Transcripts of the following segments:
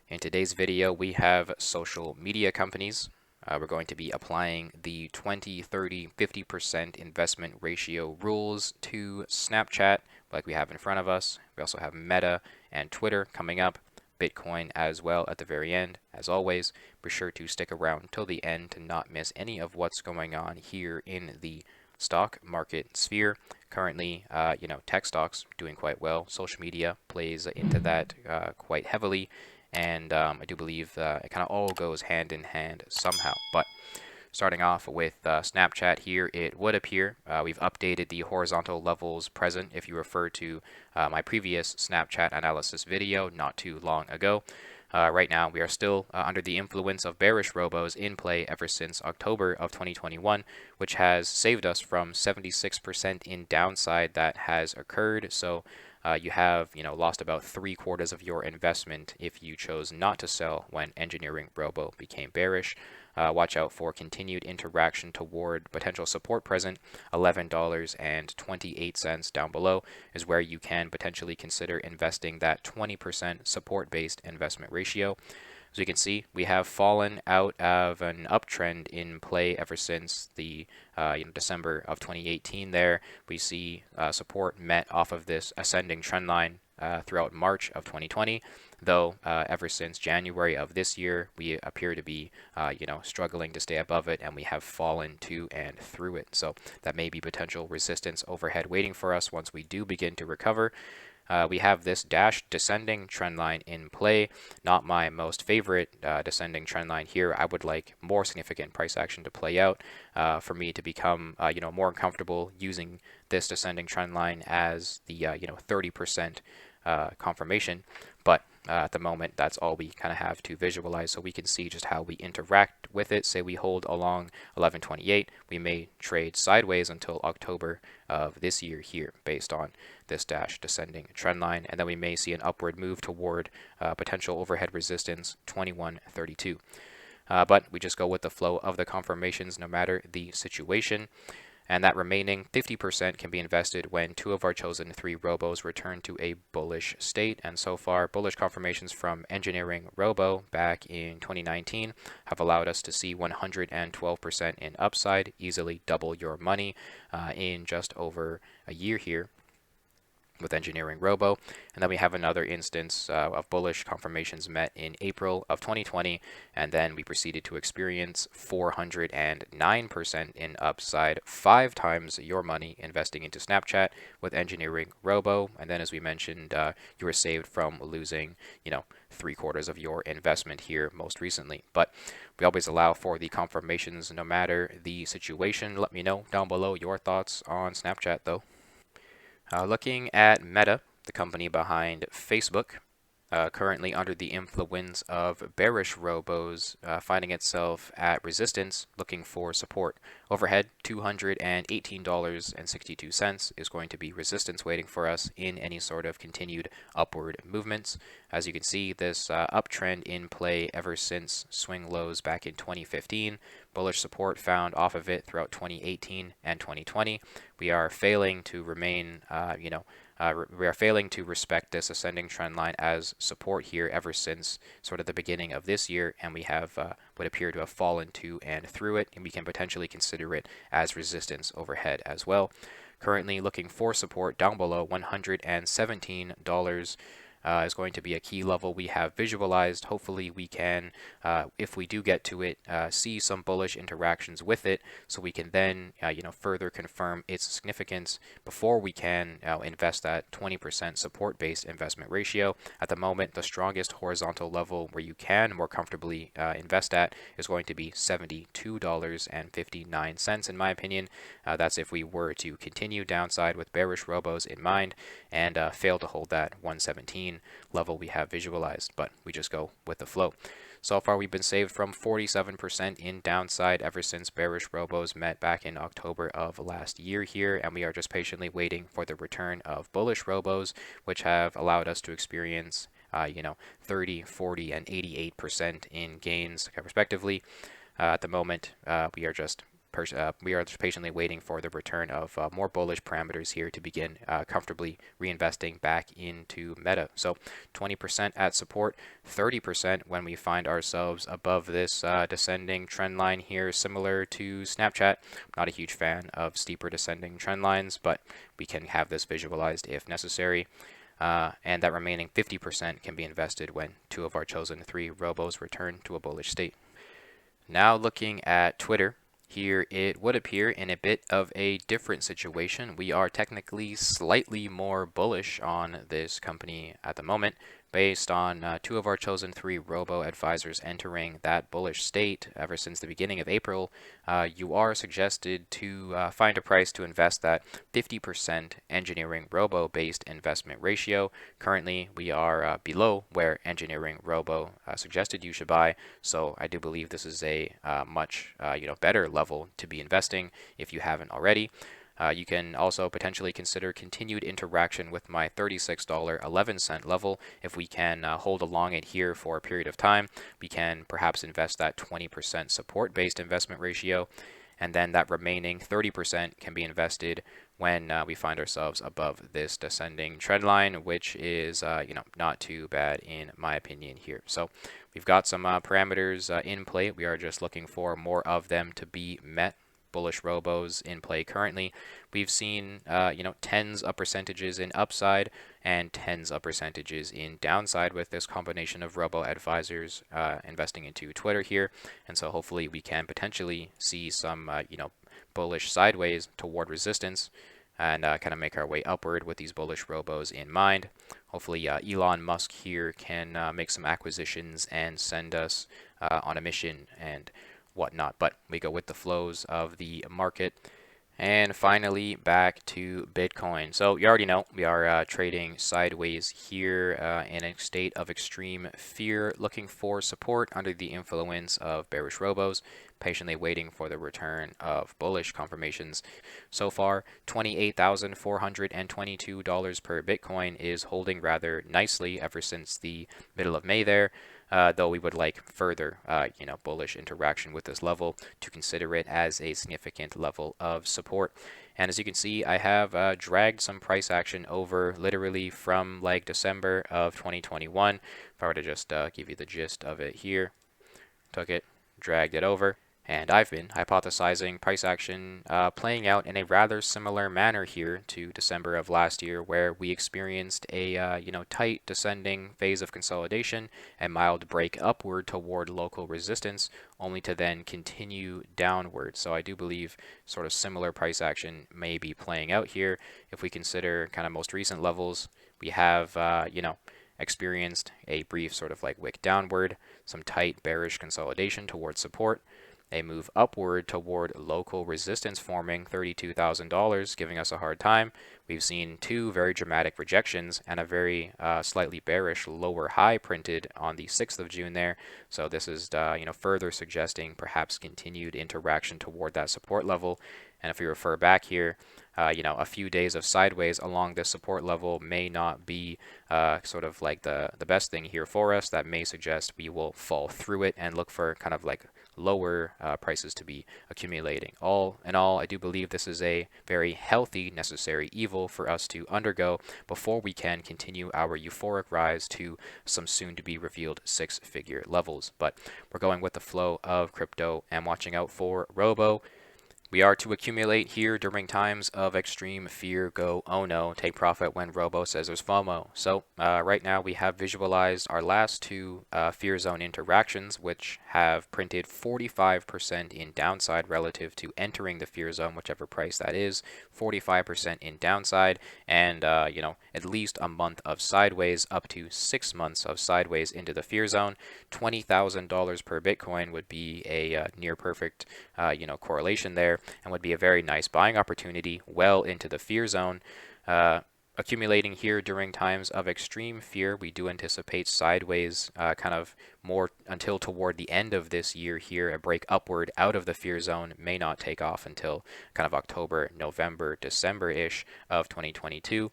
In today's video, we have social media companies. We're going to be applying the 20, 30, 50% investment ratio rules to Snapchat, like we have in front of us. We also have Meta and Twitter coming up, Bitcoin as well at the very end. As always, be sure to stick around till the end to not miss any of what's going on here in the stock market sphere. Currently, tech stocks doing quite well. Social media plays into that quite heavily. And I do believe it kind of all goes hand in hand somehow. But starting off with Snapchat here, it would appear we've updated the horizontal levels present if you refer to my previous Snapchat analysis video not too long ago. Right now, we are still under the influence of bearish robos in play ever since October of 2021, which has saved us from 76% in downside that has occurred. So you have lost about 3/4 of your investment if you chose not to sell when EngineeringRobo became bearish. Watch out for continued interaction toward potential support present. $11.28 down below is where you can potentially consider investing that 20% support-based investment ratio. As you can see, we have fallen out of an uptrend in play ever since the December of 2018 there. We see support met off of this ascending trend line throughout March of 2020, though ever since January of this year, we appear to be struggling to stay above it, and we have fallen to and through it. So that may be potential resistance overhead waiting for us once we do begin to recover. We have this dashed descending trend line in play. Not my most favorite descending trend line here. I would like more significant price action to play out for me to become more comfortable using this descending trend line as the 30% confirmation. But at the moment, that's all we kind of have to visualize, so we can see just how we interact with it. Say we hold along 1128, we may trade sideways until October of this year here based on this dash descending trend line, and then we may see an upward move toward potential overhead resistance 2132. But we just go with the flow of the confirmations no matter the situation. And that remaining 50% can be invested when two of our chosen three robos return to a bullish state. And so far, bullish confirmations from EngineeringRobo back in 2019 have allowed us to see 112% in upside, easily double your money in just over a year here with EngineeringRobo. And then we have another instance of bullish confirmations met in April of 2020, and then we proceeded to experience 409% in upside, 5 times your money investing into Snapchat with EngineeringRobo. And then, as we mentioned, you were saved from losing 3/4 of your investment here most recently. But we always allow for the confirmations no matter the situation. Let me know down below your thoughts on Snapchat though. Looking at Meta, the company behind Facebook, currently under the influence of bearish robos, finding itself at resistance, looking for support. Overhead, $218.62 is going to be resistance waiting for us in any sort of continued upward movements. As you can see, this uptrend in play ever since swing lows back in 2015. Bullish support found off of it throughout 2018 and 2020. We are failing to remain, we are failing to respect this ascending trend line as support here ever since sort of the beginning of this year, and we have what appear to have fallen to and through it, and we can potentially consider it as resistance overhead as well. Currently looking for support down below $117 is going to be a key level we have visualized. Hopefully we can, if we do get to it, see some bullish interactions with it, so we can then further confirm its significance before we can invest that 20% support-based investment ratio. At the moment, the strongest horizontal level where you can more comfortably invest at is going to be $72.59 in my opinion. That's if we were to continue downside with bearish robos in mind and fail to hold that 117 level we have visualized, but we just go with the flow. So far, we've been saved from 47% in downside ever since bearish robos met back in October of last year here, and we are just patiently waiting for the return of bullish robos, which have allowed us to experience 30, 40, and 88% in gains respectively. At the moment, we are just we are just patiently waiting for the return of more bullish parameters here to begin comfortably reinvesting back into Meta. So 20% at support, 30% when we find ourselves above this descending trend line here, similar to Snapchat. Not a huge fan of steeper descending trend lines, but we can have this visualized if necessary. And that remaining 50% can be invested when 2 of our chosen 3 robos return to a bullish state. Now looking at Twitter, here it would appear in a bit of a different situation. We are technically slightly more bullish on this company at the moment, based on 2 of our chosen 3 robo advisors entering that bullish state ever since the beginning of April. You are suggested to find a price to invest that 50% EngineeringRobo based investment ratio. Currently, we are below where EngineeringRobo suggested you should buy, so I do believe this is a much better level to be investing if you haven't already. You can also potentially consider continued interaction with my $36.11 level. If we can hold along it here for a period of time, we can perhaps invest that 20% support-based investment ratio, and then that remaining 30% can be invested when we find ourselves above this descending trend line, which is not too bad in my opinion here. So we've got some parameters in play. We are just looking for more of them to be met. Bullish robos in play currently. We've seen tens of percentages in upside and tens of percentages in downside with this combination of robo advisors investing into Twitter here, and so hopefully we can potentially see some bullish sideways toward resistance and kind of make our way upward with these bullish robos in mind. Hopefully Elon Musk here can make some acquisitions and send us on a mission and whatnot, but we go with the flows of the market. And finally, back to Bitcoin. So you already know we are trading sideways here in a state of extreme fear, looking for support under the influence of bearish robos, patiently waiting for the return of bullish confirmations. So far, $28,422 per Bitcoin is holding rather nicely ever since the middle of May there. Though we would like further, bullish interaction with this level to consider it as a significant level of support. And as you can see, I have dragged some price action over literally from like December of 2021. If I were to just give you the gist of it here, took it, dragged it over. And I've been hypothesizing price action playing out in a rather similar manner here to December of last year, where we experienced a tight descending phase of consolidation and mild break upward toward local resistance, only to then continue downward. So I do believe sort of similar price action may be playing out here. If we consider kind of most recent levels, we have experienced a brief sort of like wick downward, some tight bearish consolidation towards support, a move upward toward local resistance forming $32,000, giving us a hard time. We've seen 2 very dramatic rejections and a very slightly bearish lower high printed on the 6th of June there. So this is further suggesting perhaps continued interaction toward that support level. And if we refer back here, a few days of sideways along this support level may not be sort of like the best thing here for us. That may suggest we will fall through it and look for kind of like lower prices to be accumulating. All in all, I do believe this is a very healthy, necessary evil for us to undergo before we can continue our euphoric rise to some soon-to-be revealed 6-figure levels. But we're going with the flow of crypto and watching out for Robo. We are to accumulate here during times of extreme fear. Go, oh no, take profit when Robo says there's FOMO. So right now we have visualized our last 2 fear zone interactions, which have printed 45% in downside relative to entering the fear zone, whichever price that is, 45% in downside, and at least a month of sideways, up to 6 months of sideways into the fear zone. $20,000 per Bitcoin would be a near perfect correlation there, and would be a very nice buying opportunity well into the fear zone. Accumulating here during times of extreme fear, we do anticipate sideways kind of more until toward the end of this year here. A break upward out of the fear zone may not take off until kind of October, November, December-ish of 2022.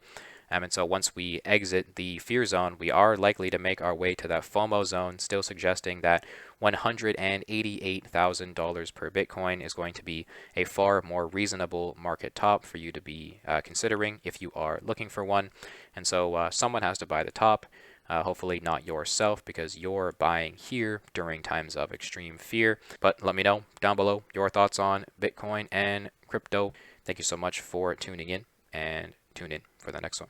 And so once we exit the fear zone, we are likely to make our way to that FOMO zone, still suggesting that $188,000 per Bitcoin is going to be a far more reasonable market top for you to be considering if you are looking for one. And so someone has to buy the top. Hopefully not yourself, because you're buying here during times of extreme fear. But let me know down below your thoughts on Bitcoin and crypto. Thank you so much for tuning in, and tune in for the next one.